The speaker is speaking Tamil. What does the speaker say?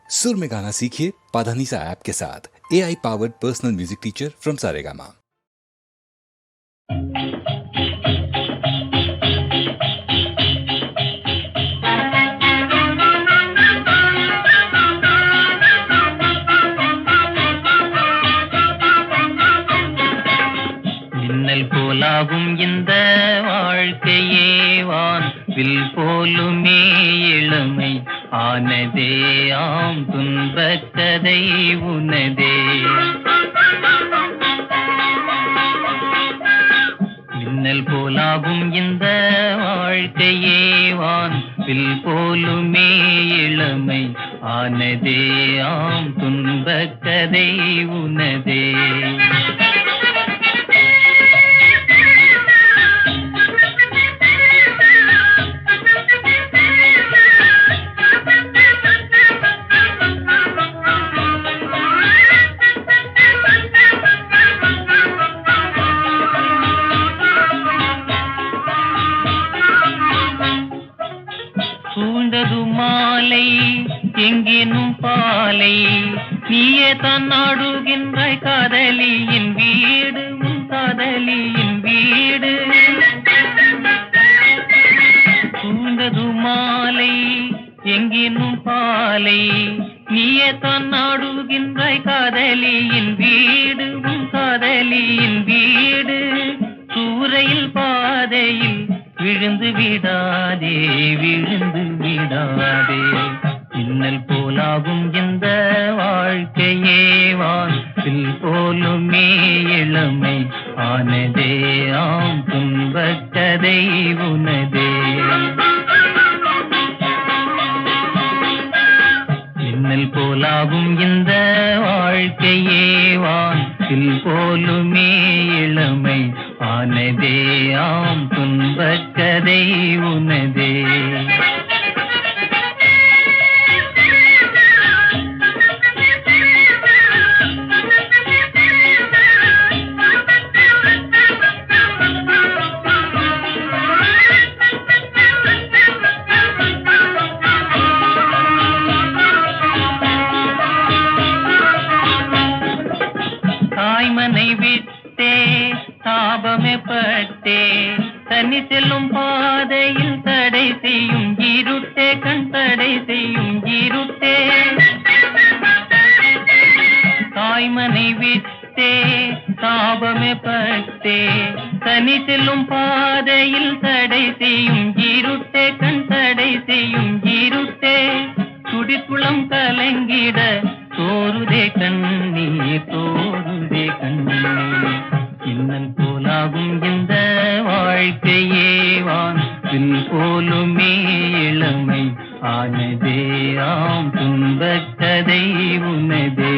सुर में गाना सीखिए पाधानीसा ऐप के साथ। AI powered personal music teacher from Saregama. மின்னல் போலாகும் இந்த வாழ்க்கையே வான்வில் போலுமே இளமை ஆனதே ஆம் துன்பக் கதை உனதே. மின்னல் போலாகும் இந்த வாழ்க்கையே வான்வில் போலுமே இளமை ஆனதே ஆம் துன்பக் கதை உனதே. சூழ்ந்தது மாலை எங்கேனும் பாலை நீயே தான் நாடுகின்றாய் காதலியின் வீடு உன் காதலியின் வீடு. சூழ்ந்தது மாலை எங்கேனும் பாலை நீயே தான் நாடுகின்றாய் காதலியின் வீடு உன் காதலியின் வீடு. சூறையில் பாதையில் விழுந்து விடாதே விழுந்து விடாதே. மின்னல் போலாகும் இந்த வாழ்க்கையே வான்வில் போலுமே இளமை ஆனதே ஆம் துன்பக் கதை உனதே. மின்னல் போலாகும் இந்த வாழ்க்கையே வான்வில் போலுமே இளமை ஆனதே ஆம் துன்பக் கதை உனதே. தாய்மனை விட்டே தாபமே பட்டே தனி செல்லும் பாதையில் தடை செய்யும் இருட்டே கண் தடை செய்யும் இருட்டே. தாய்மனை விட்டே தாபமே பட்டே தனி செல்லும் பாதையில் தடை செய்யும் இருட்டே கண் தடை செய்யும் இருட்டே. துடிக்குளம் கலங்கிட தோருதே கண்ணீர் தோருதே கண்ணீர். மின்னல் போலாகும் இந்த வாழ்க்கையே வான்வில் போலுமே இளமை ஆனதே ஆம் துன்பக் கதை உனதே.